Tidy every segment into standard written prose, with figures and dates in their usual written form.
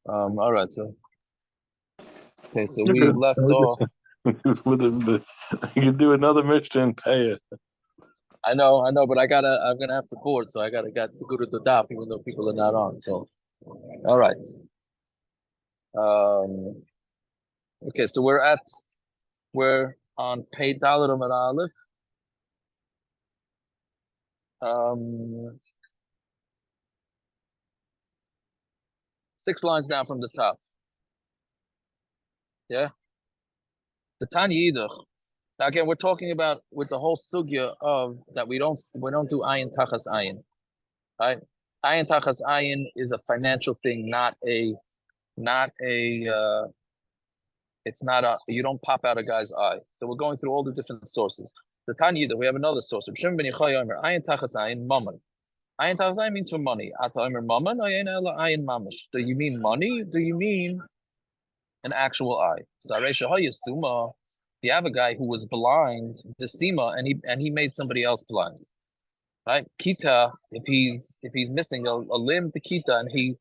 All right. So okay. So You we could left start off. this with you could do another mission and pay it. I know, but I'm gonna have to board, so got to go to the daf, even though people are not on. So, all right. Um, okay, so we're on Pei Dalet Amud Aleph. Um, 6 lines down from the top. Yeah, the Tanya Yidduch. Now again, we're talking about with the whole sugya of that we don't do ayin tachas ayin, right? Ayin tachas ayin is a financial thing, not a it's not a you don't pop out a guy's eye. So we're going through all the different sources. The Tanya that we have another source. Ayin tachas ayin mammon. Ayin tachas ayin means for money. Ata omer mammon ayin mamish. Do you mean money? Do you mean an actual eye? So if you have a guy who was blind, the sima, and he made somebody else blind, right? Kita, if he's missing a limb, the kita, and he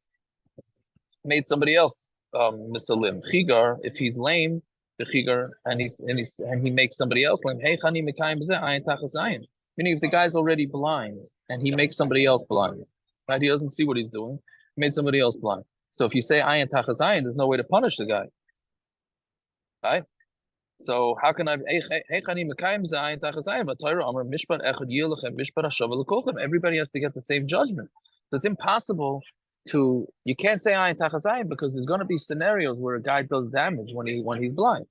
made somebody else miss a limb. Chigar, if he's lame, the chigar, and he makes somebody else lame. Hey, chani mekayim b'zeh ayin tachas ayin. Meaning, if the guy's already blind and he makes somebody else blind, right? He doesn't see what he's doing. He made somebody else blind. So if you say ayin tachas ayin, there's no way to punish the guy, right? So how can I? Everybody has to get the same judgment. So it's impossible to. You can't say ayin tachas ayin because there's going to be scenarios where a guy does damage when he's blind.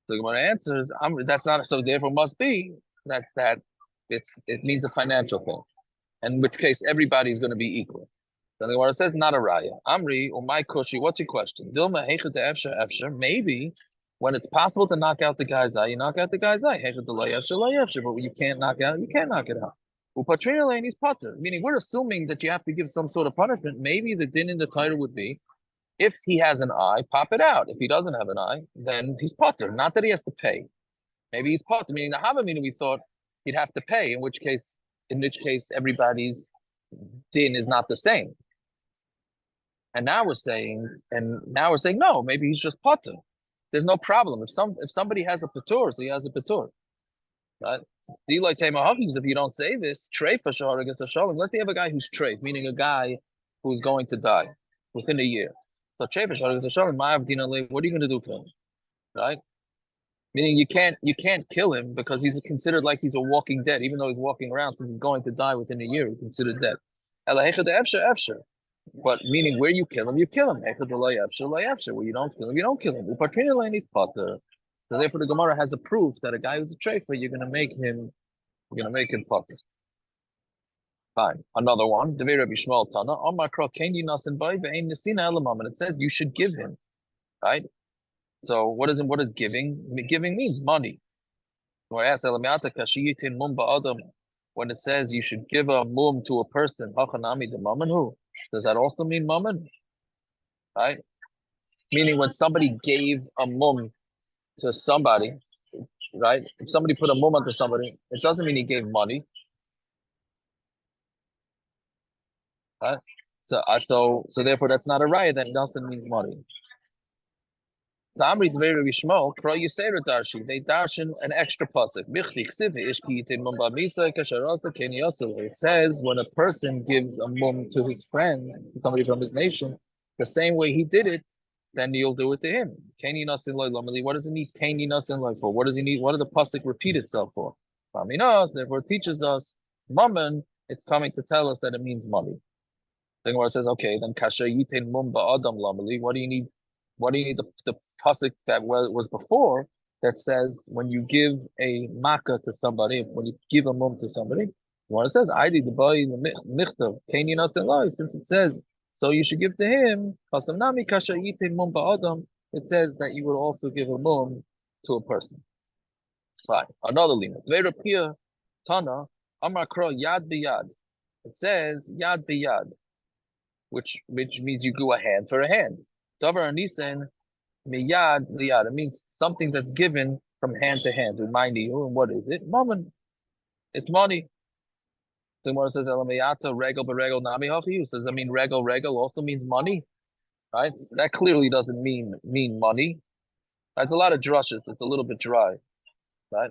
So the Gemara answers, that's not so. Therefore, must be that it means a financial thing, in which case everybody's going to be equal. Then the Gemara says not a raya. Amri or my kushi. What's your question? Dilma hechet efsher efsher. Maybe when it's possible to knock out the guy's eye, you knock out the guy's eye. Hechet delay efsher lay efsher. But when you can't knock out, you can't knock it out. Upatrina lane is potter. Meaning we're assuming that you have to give some sort of punishment. Maybe the din in the title would be if he has an eye, pop it out. If he doesn't have an eye, then he's potter. Not that he has to pay. Maybe he's potter. Meaning the Hava meaning we thought he'd have to pay. In which case, everybody's din is not the same. And now we're saying no, maybe he's just potter. There's no problem. If somebody has a patur, so he has a patur. Right? If you don't say this, treif against a shalom. Let's say you have a guy who's treif, meaning a guy who's going to die within a year. So treif against a shalom, what are you going to do for him? Right? Meaning you can't kill him because he's considered like he's a walking dead, even though he's walking around since he's going to die within a year, he's considered dead. But meaning where you kill him, you kill him. Where you don't kill him, you don't kill him. So therefore the Gemara has a proof that a guy who's a treifa, you're gonna make him potter. Fine. Another one. Devei Rabbi Shmuel Tana. Omar Kro Ken Yinasin Bai Ve'ein Nesina Elamam. And it says you should give him. Right? So what is giving? Giving means money. When it says you should give a mum to a person, hachanami the mammon who? Does that also mean mammon? Right? Meaning when somebody gave a mum to somebody, right? If somebody put a mum onto somebody, it doesn't mean he gave money. Right? So therefore that's not a riot, that doesn't mean money. Zamri Dvei Rabbi Shmuel, Kro Yisera Darshi, they darshan an extra pasuk. Michti Ksivi Ishki Yitin Mum Bamisa Kasharasa Ken Yosel. It says when a person gives a mum to his friend, somebody from his nation, the same way he did it, then you'll do it to him. Ken Yinasin Loy Lamali. What does he need Ken Yinasin Loy for? What does he need? What did the pasuk repeat itself for? Baminas, therefore it teaches us mammon. It's coming to tell us that it means money. Then where it says, okay, then kasher yitin mum ba'adam lamali. What do you need? What do you need the pasuk that was before that says when you give a makkah to somebody, when you give a mum to somebody, when it says I did the boy michtav kaini nasin, since it says so you should give to him kasam nami kasher yitin mum ba'adam. It says that you will also give a mum to a person. Fine. Another lima. Dveirapia tana amakra yad biyad. It says yad biyad, which means you do a hand for a hand. Davar anisan miyad liyad. It means something that's given from hand to hand. Remind you, and what is it? Mammon. It's money. The Gemara says elamiyata regal beregal nami hachiyu. Does that mean regal also means money? right? That clearly doesn't mean money. That's a lot of drushes. It's a little bit dry, right?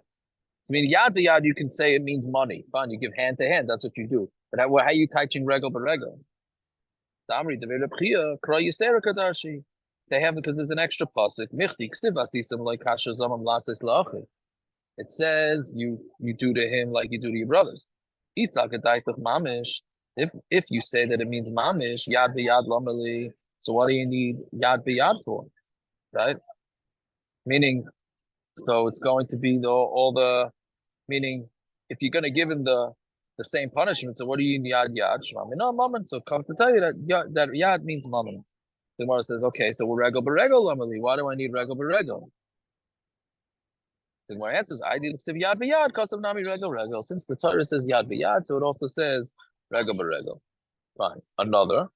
I mean, yad b'yad, you can say it means money. Fine, you give hand to hand. That's what you do. But how are you touching regel b'regel? They have, because there's an extra pasuk. It says you do to him like you do to your brothers. If you say that it means mamish, yad b'yad lamali, so what do you need yad b'yad for? Right? Meaning, so it's going to be all the meaning. If you're going to give him the same punishment, so what do you need yad yad? No, mammon. So come to tell you that yad means mammon. The Gemara says, okay, so we're regel b'regel lamali. Why do I need regel b'regel? The Gemara answers, I did yad b'yad because of nami regel regel. Since the Torah says yad b'yad, so it also says regel b'regel. Fine. Another.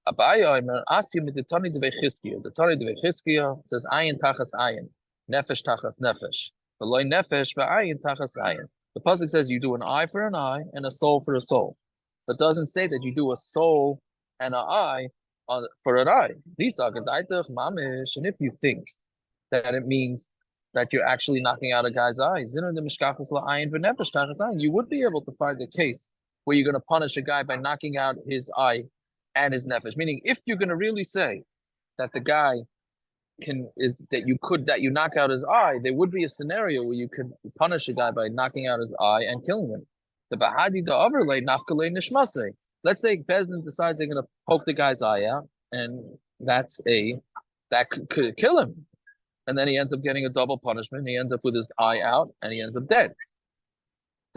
Abaya, asim the Tani de Vechizkiya. The Tani de Vechizkiya says ayin tachas ayin, nefesh tachas nefesh, v'loy nefesh v'ayin tachas ayin. The pasuk says you do an eye for an eye and a soul for a soul, but doesn't say that you do a soul and an eye for an eye. And if you think that it means that you're actually knocking out a guy's eyes, you would be able to find a case where you're going to punish a guy by knocking out his eye and his nefesh. Meaning, if you're going to really say that the guy that you knock out his eye, there would be a scenario where you could punish a guy by knocking out his eye and killing him. The bahadi the overlay nafkalei nishmase. Let's say Bezdin decides they're going to poke the guy's eye out, and that could kill him, and then he ends up getting a double punishment. He ends up with his eye out, and he ends up dead.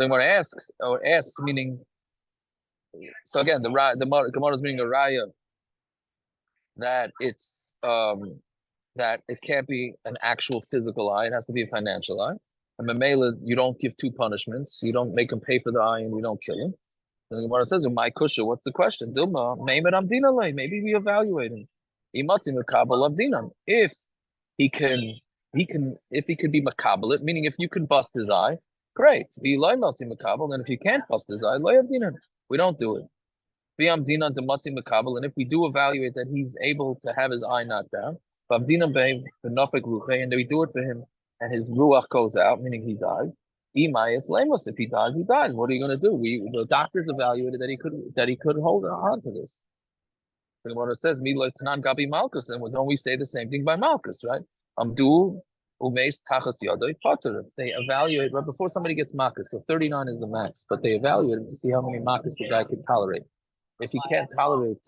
So when asks meaning. So again, the Gemara is meaning a raya that it's that it can't be an actual physical eye; it has to be a financial eye. And Mamela, you don't give two punishments; you don't make him pay for the eye, and you don't kill him. And the Gemara says, "My kusha, what's the question? Dilma, maybe we evaluate him. If he can, if he could be makabel, meaning if you can bust his eye, great. Be makabel, and if you can't bust his eye, we don't do it. And if we do evaluate that he's able to have his eye knocked out, and we do it for him, and his ruach goes out, meaning he dies. If he dies, he dies. What are you going to do? The doctors evaluated that he could hold on to this. The Gemara says, gabi malchus, and don't we say the same thing by malchus, right? Umeis tachas yadoi potter. They evaluate right before somebody gets malchus. So 39 is the max, but they evaluate to see how many malchus the guy can tolerate. If he can't tolerate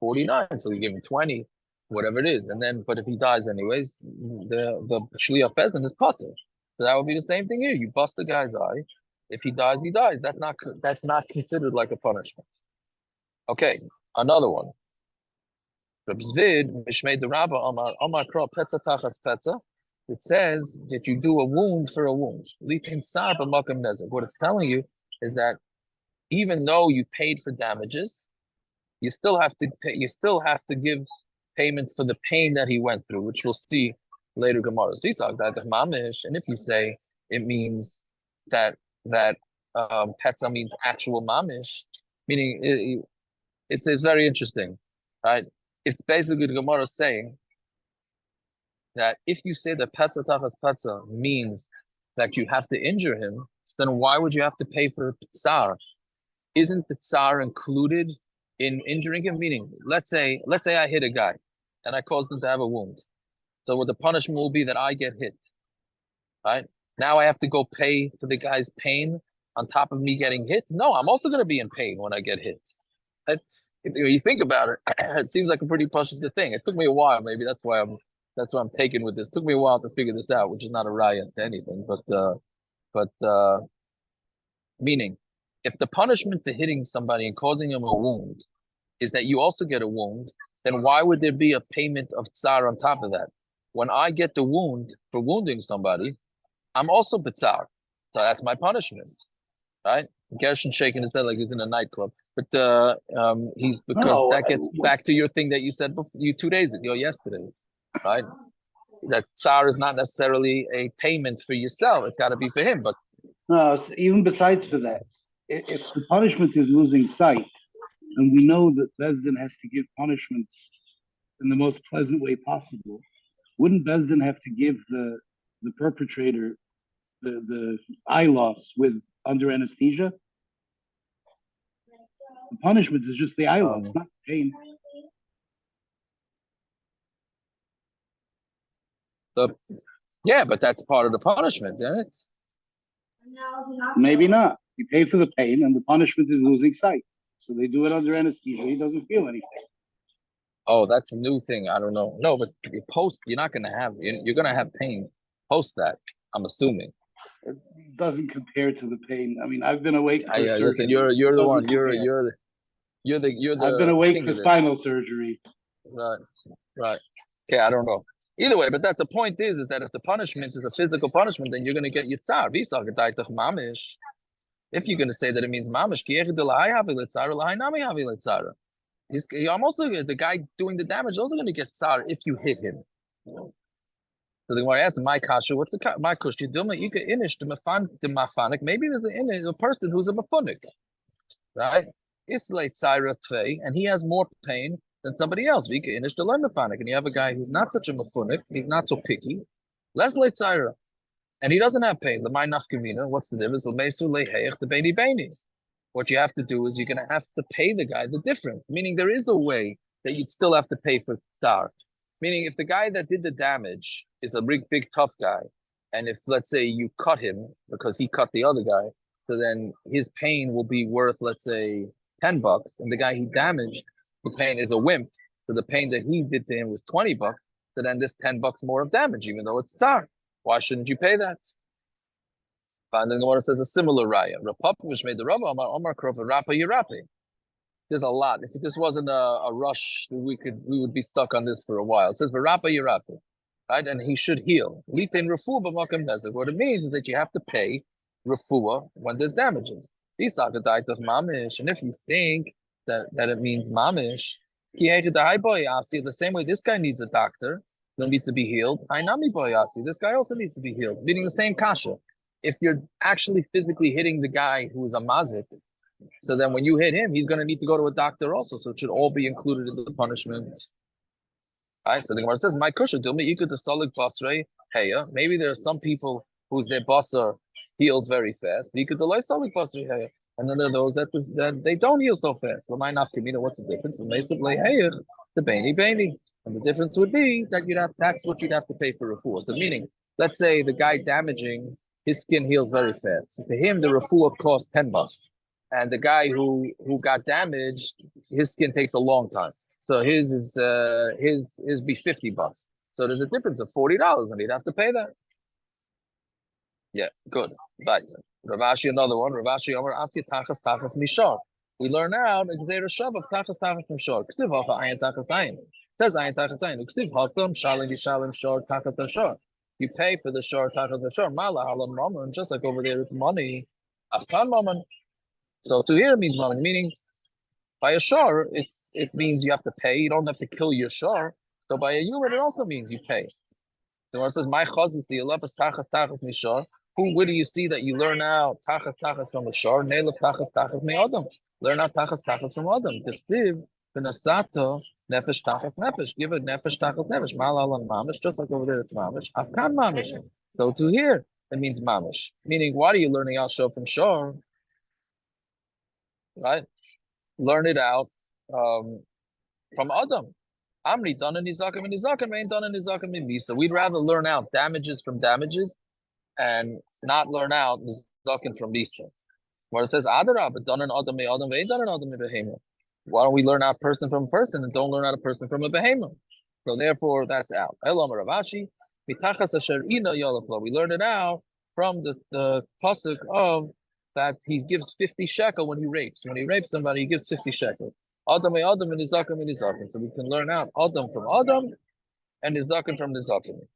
49, so you give him 20, whatever it is, and then but if he dies anyways, the shliach bezdin is potter. So that would be the same thing here. You bust the guy's eye. If he dies, he dies. That's not considered like a punishment. Okay, another one. It says that you do a wound for a wound. What it's telling you is that even though you paid for damages, you still have to pay, you still have to give payment for the pain that he went through, which we'll see later Gemara. And if you say it means that petza means actual mamish, meaning it's very interesting, right? It's basically the Gemara saying that if you say that petza tachas petza means that you have to injure him, then why would you have to pay for tsar? Isn't the tsar included in injuring him? Meaning, let's say I hit a guy and I caused him to have a wound. So what the punishment will be that I get hit, right? Now I have to go pay for the guy's pain on top of me getting hit? No, I'm also going to be in pain when I get hit. If you think about it, it seems like a pretty positive thing. It took me a while. Maybe that's why I'm taken with this. It took me a while to figure this out, which is not a riot to anything, but meaning, if the punishment for hitting somebody and causing him a wound is that you also get a wound, then why would there be a payment of tsar on top of that? When I get the wound for wounding somebody, I'm also b'tzar. So that's my punishment, right? Gershon shaking his head like he's in a nightclub. But that gets back to your thing that you said before, 2 days ago, yesterday, right? That tsar is not necessarily a payment for yourself; it's got to be for him. But no, even besides for that, if the punishment is losing sight, and we know that Bezdin has to give punishments in the most pleasant way possible, wouldn't Bezdin have to give the perpetrator the eye loss with under anesthesia? The punishment is just the eye loss, not pain. Yeah, but that's part of the punishment, isn't it? Maybe not. You pay for the pain, and the punishment is losing sight. So they do it under anesthesia. He doesn't feel anything. Oh, that's a new thing. I don't know. No, but you're not going to have, you're going to have pain post that, I'm assuming. It doesn't compare to the pain. I mean, I've been awake for surgery. Listen, you're the one. You're the. I've been awake for spinal surgery. Right. Okay, I don't know. Either way, but the point is that if the punishment is a physical punishment, then you're going to get yitzar. If you're going to say that it means mamish, I'm also the guy doing the damage. Also going to get tsar if you hit him. So the Gemara asks, "My kasha, what's my kasha? You can inish the mafanik. Maybe there's a person who's a mafunik, right? Islay tsara tvei, and he has more pain than somebody else. We can inish the mafanik, and you have a guy who's not such a mafunik. He's not so picky. Less late tsara, and he doesn't have pain. The my nafkamina. What's the difference? L'meisu leheich the beini beini. What you have to do is you're going to have to pay the guy the difference. Meaning there is a way that you'd still have to pay for tsar. Meaning if the guy that did the damage is a big, tough guy, and if, let's say, you cut him because he cut the other guy, so then his pain will be worth, let's say, $10, and the guy he damaged, the pain is a wimp, so the pain that he did to him was $20, so then this $10 more of damage, even though it's tsar. Why shouldn't you pay that? And then the Gemara says a similar raya. Which made the Rabba Omar Krova Rapa Yirapi. There's a lot. If this wasn't a rush, we would be stuck on this for a while. It says Varapa Yirapi, right? And he should heal. Litin Refuah b'makam nezek. What it means is that you have to pay refuah when there's damages. Of mamish, and if you think that it means mamish, the same way this guy needs a doctor, who needs to be healed. This guy also needs to be healed. Meaning the same kasha. If you're actually physically hitting the guy who's a mazik, so then when you hit him, he's going to need to go to a doctor also. So it should all be included in the punishment. All right. So the Gemara says, "My kusha dilmi you could the solik basrei heya." Maybe there are some people whose their basar heals very fast. You could the loy solik basrei heya, and then there are those that they don't heal so fast. L'may nafkamina. What's the difference? The meisab leheya, the beini, and the difference would be that that's what you'd have to pay for refuah. So meaning, let's say the guy damaging, his skin heals very fast. So to him, the refuah costs $10. And the guy who got damaged, his skin takes a long time. So his be $50. So there's a difference of $40, and he'd have to pay that. Yeah, good. Right. Ravashi, another one. Ravashi Omer Asi Tachas Mishor. We learn out the Gzeir Shav of Tachas Mishor. Ksiv Hacha Ayin Tachas Ayin. Says Ayin Tachas Ayin. Ksiv Hasam Shalim Shor Tachas Shor. You pay for the shor tachas shor. Mala halam mammon, just like over there, it's money. Afkan mammon. So to here means mammon, meaning by a shor, it means you have to pay. You don't have to kill your shor. So by a human, it also means you pay. So when it says my chaz is the elepas tachas mishor. Where do you see that you learn out tachas from a shor? Neilaf tachas me adam. Learn out tachas from adam. The siv benasato. Nefesh tachas nefesh. Give it nefesh tachas nefesh. Malalan mamish. Just like over there, it's mamish. Afkan mamish. So to here, it means mamish. Meaning, why are you learning out shor from shor? Right? Learn it out from Adam. Amri done in Nizakim and Nizakim ain't done in Nizakim in Misa. We'd rather learn out damages from damages and not learn out Nizakim from Misa. Where it says Adarab, but done in Adam ain't done in Adam Behema. Why don't we learn out person from person and don't learn out a person from a Behema? So therefore, that's out. Elam Ravashi, mitachas asher ina yolaflo. We learn it out from the pasuk of that he gives 50 shekel when he rapes. When he rapes somebody, he gives 50 shekel. Adam and Nizakim and Nizakim. So we can learn out Adam from Adam and Nizakim from Nizakim.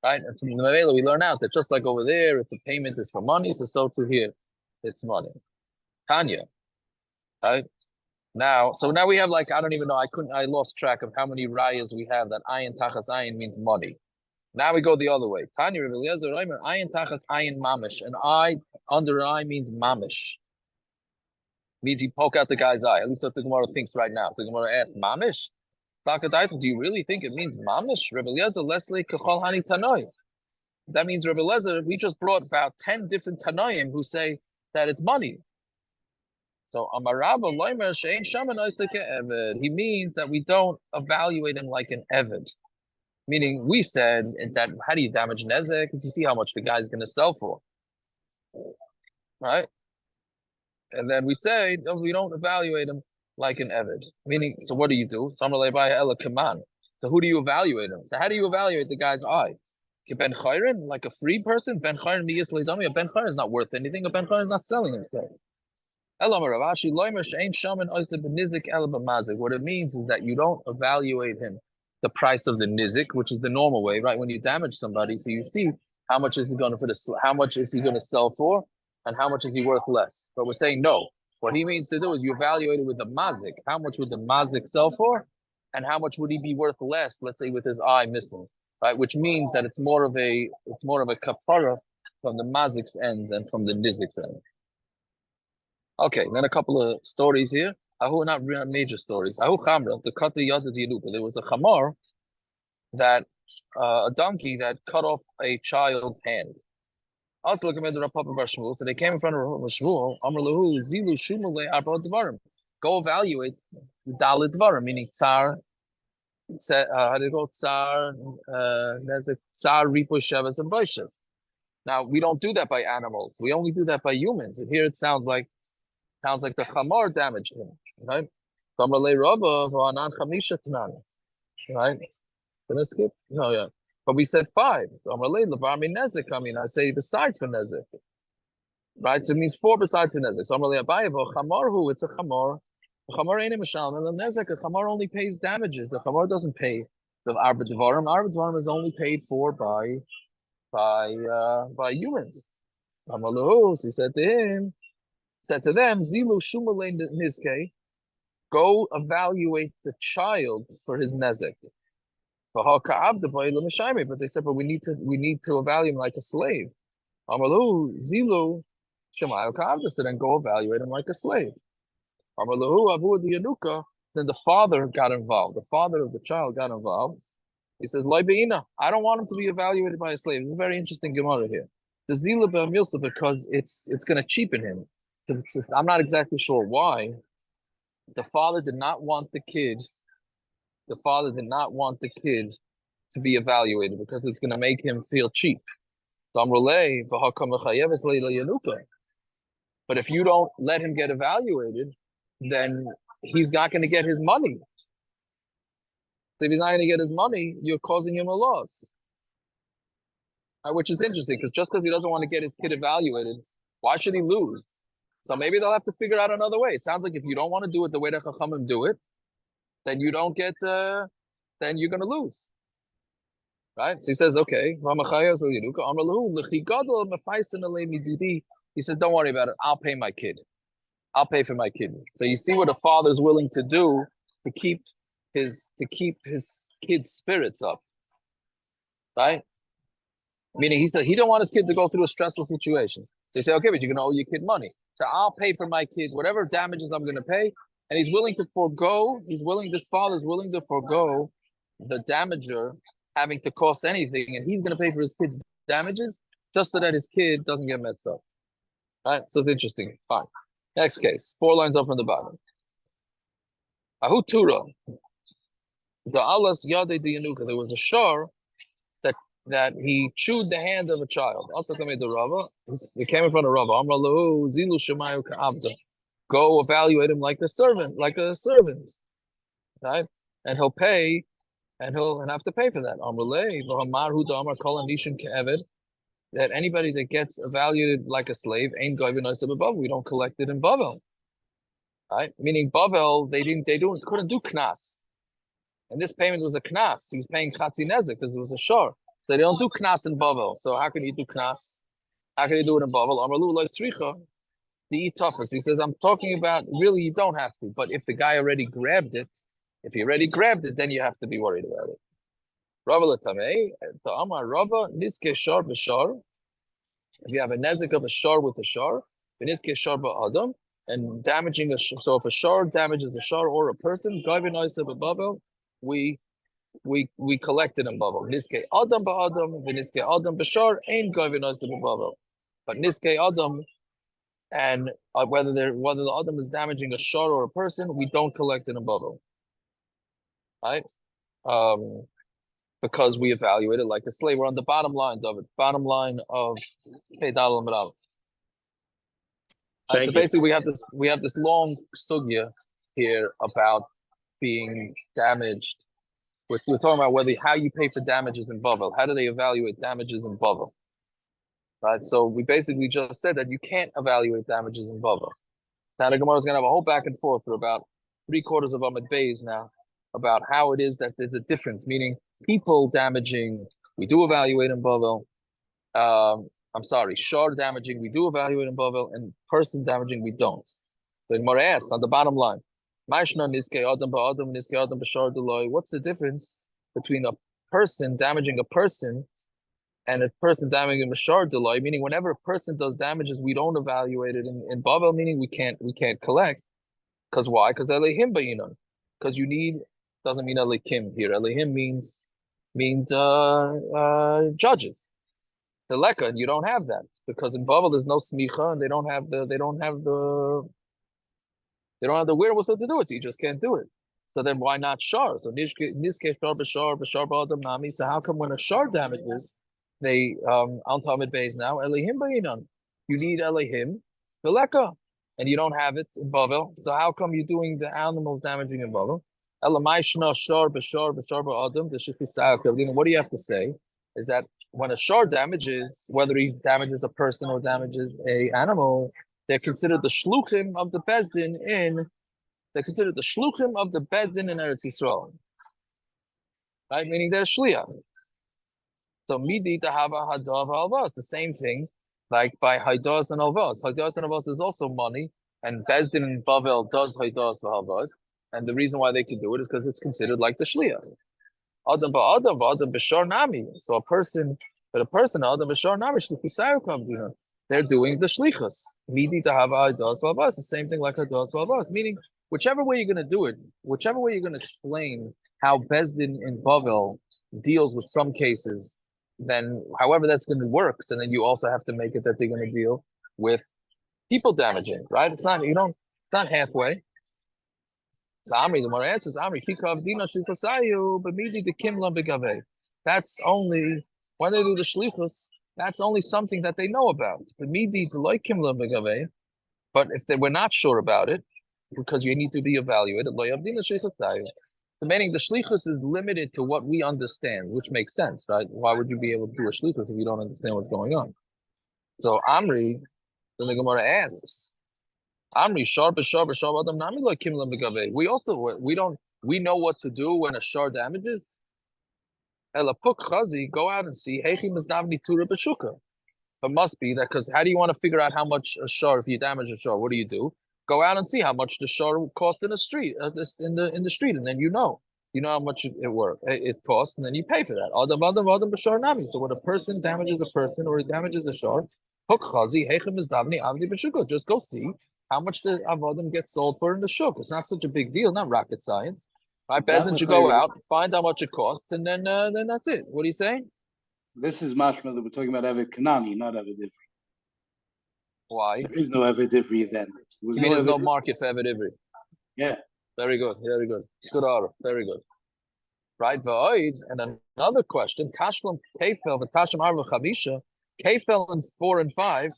Right? And from the Mavela, we learn out that just like over there, it's a payment is for money, so too here, it's money. Tanya. Right? Now we have I don't even know, I lost track of how many rayas we have that ayin tachas ayin means money. Now we go the other way. Tanya Rebbe Eliezer ayin tachas ayin mamish, and I under I means mamish. Means you poke out the guy's eye. At least what the Gemara thinks right now. So the Gemara asks, Mamish? Do you really think it means Mamish? Rebbe Eliezer, Leslie, Kachol Hani Tanoi. That means Rebbe Eliezer, we just brought about 10 different Tanoim who say that it's money. So Amarabba Loimer Shein Shaman Eved. He means that we don't evaluate him like an Eved. Meaning we said that how do you damage Nezek? If you see how much the guy's gonna sell for. Right? And then we say no, we don't evaluate him like an Eved. Meaning, so what do you do? So who do you evaluate him? So how do you evaluate the guy's eye? Ben Chayrin, like a free person? Ben Chayrin miyas leidami. A Ben Chayrin is not worth anything. A Ben Chayrin is not selling himself. What it means is that you don't evaluate him the price of the nizik, which is the normal way, right? When you damage somebody, so you see how much is he going to sell for, and how much is he worth less. But we're saying no. What he means to do is you evaluate it with the mazik. How much would the mazik sell for, and how much would he be worth less? Let's say with his eye missing, right? Which means that it's more of a kapara from the mazik's end than from the nizik's end. Okay, then a couple of stories here. Not major stories. There was a chamor that a donkey that cut off a child's hand. So they came in front of Shmuel. Go evaluate the Dalit Dvarim, meaning Tsar. How do you go? Tsar. There's a Tsar Ripo Shevas and Boishes. Now we don't do that by animals. We only do that by humans. And here it sounds like the chamor damaged him, right? Right? Gonna skip? No, yeah. But we said 5. I mean, I say besides for nezek, right? So it means 4 besides for nezek. So it's a chamor. A chamor only pays damages. The chamor doesn't pay the arba dvarim. Arba dvarim is only paid for by humans. So he said to them, Zilu Shumale Nizke, go evaluate the child for his nezek. But they said, but we need to evaluate him like a slave. Amalu Zilu Shemayo Ka'avda, so then go evaluate him like a slave. Amalu Avu Diyanuka, then the father got involved. The father of the child got involved. He says, Loibeina, I don't want him to be evaluated by a slave. It's a very interesting Gemara here. The Zila B'Amilsa, because it's going to cheapen him. I'm not exactly sure why. The father did not want the kid. The father did not want the kid to be evaluated because it's going to make him feel cheap. But if you don't let him get evaluated, then he's not going to get his money. So if he's not going to get his money, you're causing him a loss. Which is interesting because just because he doesn't want to get his kid evaluated, why should he lose? So maybe they'll have to figure out another way. It sounds like if you don't want to do it the way that Chachamim do it, then you don't get, then you're going to lose. Right? So he says, okay. He says, don't worry about it. I'll pay my kid. I'll pay for my kid. So you see what a father's willing to do to keep his kid's spirits up. Right? Meaning he said he don't want his kid to go through a stressful situation. So you say, okay, but you're going to owe your kid money. So I'll pay for my kid, whatever damages I'm going to pay. And this father's willing to forego the damager having to cost anything. And he's going to pay for his kid's damages just so that his kid doesn't get messed up. Right? So it's interesting. Fine. Next case. 4 lines up from the bottom. Ahu Tura. The Alas Yade Diyanuka. There was a shor that he chewed the hand of a child. Also came the Rava. He came in front of Rava. Amralahu Zilu Shemayu Ka'abda. Go evaluate him like a servant, right? And he'll pay, and he'll have to pay for that. That anybody that gets evaluated like a slave ain't going above. We don't collect it in Bavel, right? Meaning Bavel, couldn't do knas, and this payment was a knas. He was paying chatzi nezek because it was a shor. So they don't do knas in Bavel. So how can you do knas? How can you do it in Bavel? Amralu like tzricha. The toughest. He says, I'm talking about really you don't have to, but if the guy already grabbed it, then you have to be worried about it. Rava Latamei, Ta'amar Rava, Niske Shar B'Shar. If you have a nezek of a shar with a shar, Niske Shar Ba'adam, and damaging so if a shar damages a shar or a person, we collect it in Bava. Niske Adam ba'Adam, v'niske Adam b'shar, ain't gavin oisa b'Bava. But Niske Adam, and whether the Adam is damaging a shar or a person, we don't collect it in Bava. Right? Because we evaluate it like a slave. We're on the bottom line of it. Bottom line of Pedal and Bava. So basically, we have this long sugya here about being damaged. We're talking about how you pay for damages in Bavel. How do they evaluate damages in Bavel? Right. So we basically just said that you can't evaluate damages in Bavel. Now the Gemara is going to have a whole back and forth for about 3/4 of Amud Beis now about how it is that there's a difference. Meaning, people damaging we do evaluate in Bavel. I'm sorry, shar damaging we do evaluate in Bavel, and person damaging we don't. So the Gemara asks on the bottom line, what's the difference between a person damaging a person and a person damaging a shar delay? Meaning, whenever a person does damages, we don't evaluate it in Bavel. Meaning, we can't collect. Because why? Because elehim bayinon. Because you need doesn't mean elekim here. Elehim means judges. The leka, you don't have that because in Bavel there's no smicha and they don't have the wherewithal to do it. So you just can't do it. So then why not shar? So niske shar b'shar ba'adam nami. So how come when a shar damages, they on Talmud Beis now elehim bayinon? You need elehim v'leka, and you don't have it in Bavel. So how come you're doing the animals damaging in Bavel? Elamai shar b'shar ba'adam. What do you have to say? Is that when a shar damages, whether he damages a person or damages a animal, they're considered the shluchim of the bezdin in Eretz Yisrael, right? Meaning they're shliach. So midi tahava hadav alvas, the same thing, like by haidas and alvas. Haidas and alvas is also money, and bezdin in Bavel does haidas v'alvas, and the reason why they can do it is because it's considered like the shliach. Adam b'shar nami. So a person Adam b'shar nami shlichusayu kavdina. They're doing the shlichus. Midi tahava haidas v'alvas. The same thing like haidas v'alvas. Meaning, whichever way you're going to do it, whichever way you're going to explain how Bezdin in Bavel deals with some cases, then however that's going to work. So then you also have to make it that they're going to deal with people damaging, right? It's not halfway. So Amri, the more answers, Amri, Kikav Dina Shlichusayu, but maybe the Kimla Begave. That's only when they do the Shlichus, that's only something that they know about. But Midi the like Kimla Begave. But if they were not sure about it, because you need to be evaluated, the meaning the shlichus is limited to what we understand, which makes sense, right? Why would you be able to do a shlichus if you don't understand what's going on? So Amri, then the Gemara asks, Amri shar adam nami like kimlam begave. We know what to do when a shar damages. Ela puk chazi, go out and see heichi mizdavni tura b'shuka. It must be that because how do you want to figure out how much a shar if you damage a shar? What do? Go out and see how much the shar cost in the street, in the street, and then you know how much it costs, and then you pay for that. Adam b'shar nami. So when a person damages a person or he damages a shar, just go see how much the avodim gets sold for in the shuk. It's not such a big deal, not rocket science. Right, peasant should go out, find how much it costs, and then that's it. What are you saying? This is mashma that we're talking about Eved Kanani, not Eved Ivri. Why? There is no Eved Ivri then. There's no market for Eved Ivri. Yeah. Very good. Good order. Very good. Right, and another question, Tashlam Kefel, V'Tashlam Arva Chamisha, Kefel in 4 and 5,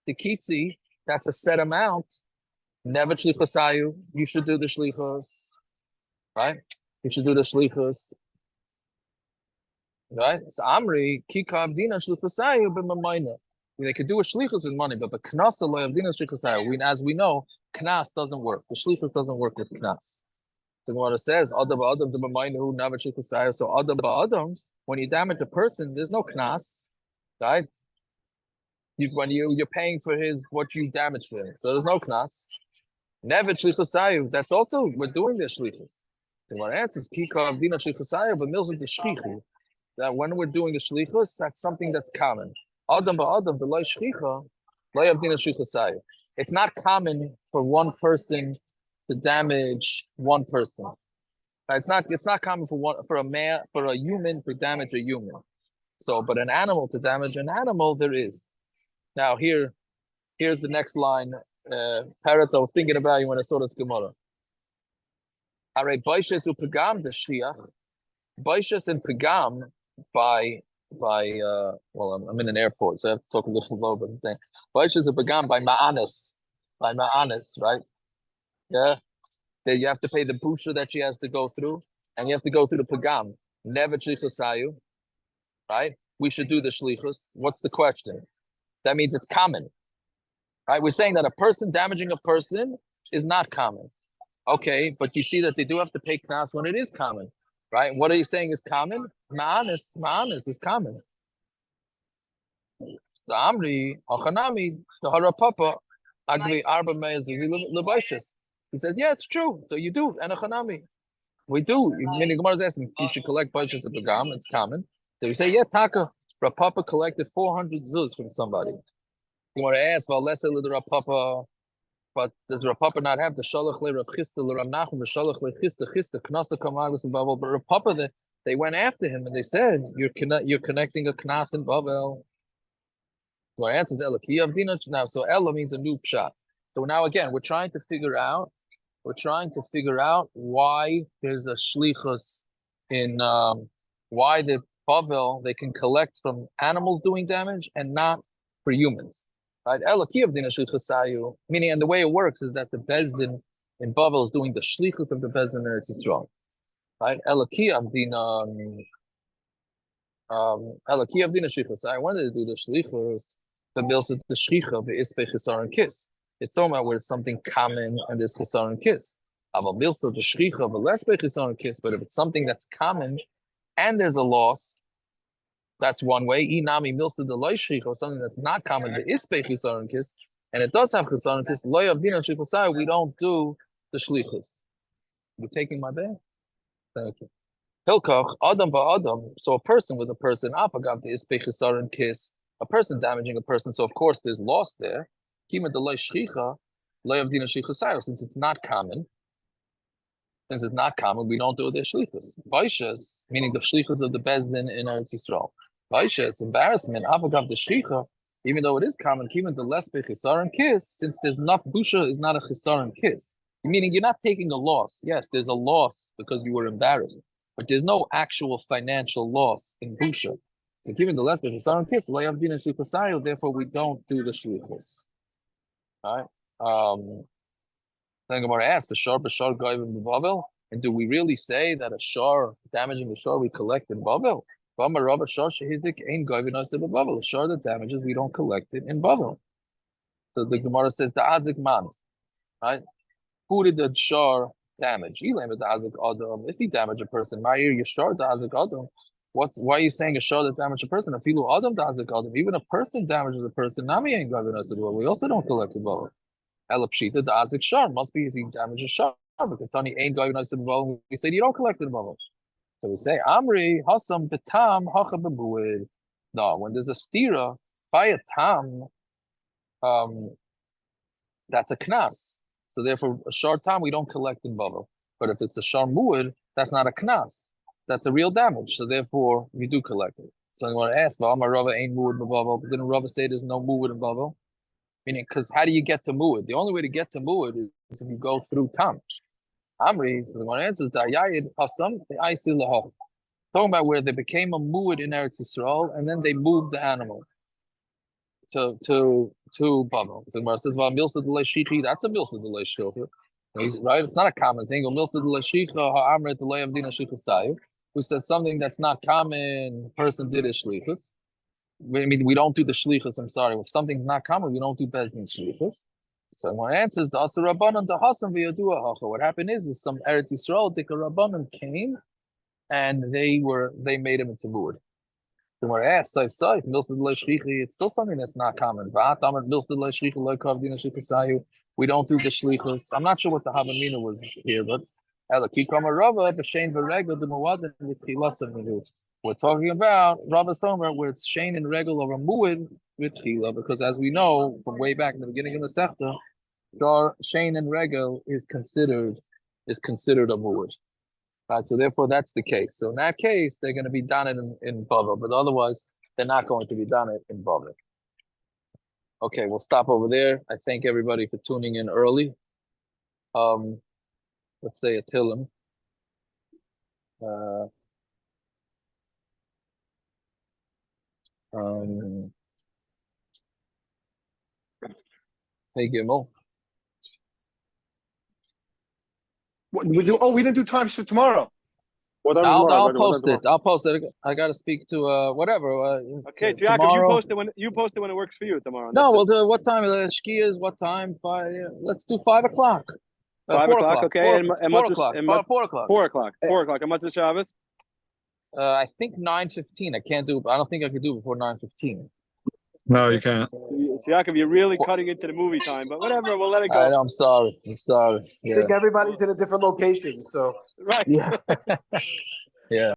the Kitzi, that's a set amount. Never Shlichasayu, you should do the Shlichos. Right? You should do the Shlichos. Right? So Amri, Kikav Dina Shlichasayu, B'Mamayna. They could do a Shlichos with money, but the Knas of Dina Shlichasayu, as we know, Knas doesn't work. The Shlichos doesn't work with Knas. So what it says, Adam ba'Adam the B'Mayna never Shlichasayu. So Adam ba'Adam, when you damage a person, there's no Knas. Right? When you're paying for what you damaged for him. So there's no Knas. Never Shlichasayu. That's also, we're doing the Shlichos. So what answers, Kikav Dina Shlichasayu, but mills into Shlichu. That when we're doing the shlichus, that's something that's common. Adam ba'Adam the loy shlicha, It's not common for one person to damage one person. Right? It's not common for a human to damage a human. So, but an animal to damage an animal, there is. Now here's the next line. Parrots, I was thinking about you when I saw this Gemara. Are Baishas upagam the Shliach. Baishas and Pagam by well, I'm in an airport, so I have to talk a little low, but I'm saying Baishas upagam by Ma'anis, right? Yeah, that you have to pay the butcher that she has to go through, and you have to go through the Pagam. Never Shlichasayu, right? We should do the Shlichus. What's the question? That means it's common, right? We're saying that a person damaging a person is not common. Okay, but you see that they do have to pay knas when it is common, right? What are you saying is common? Ma'anis is common. The Amri, Hachanami, the Harapapa, Agri Arba Meis, Lebaishas. He says, yeah, it's true. So you do, and Hachanami. We do. Meaning Gemara is asking, you should collect Baishas of Pagam, it's common. So we say, yeah, Taka, Rapapa collected 400 zuz from somebody. You want to ask, well, let's say the Rapapa. But does Rapapa not have the Shalach le Rav Chisda le Rav Nachum, the Shalach le Chisda, Knasa Kamagus and Bavel? But Rapapa, they went after him and they said, you're connecting a Knas in Bavel. So our answer is Ela Ki Avdina. Now, so Ela means a new pshat. So now again, we're trying to figure out why there's a shlichus in why the Bavel they can collect from animals doing damage and not for humans. Right, meaning, and the way it works is that the Bezdin in Bavel is doing the shlichus of the Bezdin in Eretz Yisrael. Right, I wanted to do the shlichus, but also the shlicha of the ispe chisar and kiss. It's talking about where it's something common and there's chisar and kiss. Aval bilso the shlicha of the lespe chisar and kiss. But if it's something that's common and there's a loss, that's one way. Inami milsa the loy shlicha, or something that's not common, the ispe chisar and kiss, and it does have chisar and kiss. Loy avdina shlichusai, we don't do the shlichus. You taking my bag? Thank you. Hilkach adam ba adam. So a person with a person, apagav the ispe chisar and kiss. A person damaging a person, so of course there's loss there. Kima the loy shlicha, loy avdina shlichusai. Since it's not common. Since it's not common, we don't do the shlichus. Baishas, meaning the shlichus of the Bezdin in Eretz Yisrael. Baisha, it's embarrassment. Avagav the shlicha, even though it is common, even the less chisar and kiss, since there's not busha is not a chisar and kiss. Meaning you're not taking a loss. Yes, there's a loss because you were embarrassed, but there's no actual financial loss in busha. So given the less chisar and kiss, therefore we don't do the shlichus. All right. Then Gemara asks, "B'shar goyim in Bavel," and do we really say that a shar damaging the shar we collect in Bavel? A shar that damages we don't collect it in Bavel. So the Gemara says the azik man, right? Who did the shar damage? If he damaged a person, Ma'ir Yashar the azik adam. Why are you saying a shar that damaged a person? Afilu adam the azik adam. Even a person damages a person. Nami ain't gavin us. We also don't collect it Bavel. Elapshita the azik shar must be he damages shar because Tani ain't gavin us. We say you don't collect it Bavel. So we say, Amri, Hasam Betam, Hacha Bebuid. No, when there's a stira by a tam, that's a knas. So therefore, a shar tam we don't collect in Bava. But if it's a shar muid, that's not a knas. That's a real damage. So therefore, we do collect it. So you want to ask, Amar Rava ain't muid in Bava. But didn't Rava say there's no muid in Bava? Meaning, because how do you get to muid? The only way to get to muid is if you go through tam. Amri, so the one answer is Dayayid Hasam, the Aisil Lahach. Talking about where they became a muad in Eretz Yisrael and then they moved the animal to Bava. So Gemara says, well, Milsa de Leishichi, that's a Milsa de Leishichi. Right? It's not a common thing. Milsa de Leishichi, Ha'amret de Leavdina Shichusayu, who said something that's not common, person did a shlichus. I mean, we don't do the shlichus, I'm sorry. If something's not common, we don't do Bezdin shlichus. So one answers the Asa Rabbanan the Hasan v'Yadua Hacha. What happened is some Eretz Yisrael, Dika Rabbanan came, and they made him into muad. So when I asked Saif Milsad Leishchichi, it's still something that's not common. We don't do the shlichus. I'm not sure what the Havamina was here, but we're talking about Rava's talking about where it's Shane and Regel or a muad with Chila, because as we know from way back in the beginning of the Sechta, Shar Shane and Regel is considered a muad. Right, so therefore that's the case. So in that case, they're going to be done in Bava, but otherwise they're not going to be done in Bava. Okay, we'll stop over there. I thank everybody for tuning in early. Let's say a Tillim. Hey Gimel. What we do? Oh, we didn't do times for tomorrow. What time I'll tomorrow? post it. I'll post it. I got to speak to whatever. Okay, so Jacob, you post it when it works for you tomorrow. No, we'll do what time? Shkias, what time? Let's do 5 o'clock. 5 o'clock, okay. 4 o'clock. 4 o'clock. 4 o'clock. 4 o'clock. And what's Shabbos? I think 9:15. I can't do. I don't think I could do before 9:15. No, you can't. So Jacob, you're really cutting into the movie time, but whatever, we'll let it go. I'm sorry. I think everybody's in a different location, so Right. Yeah. Yeah.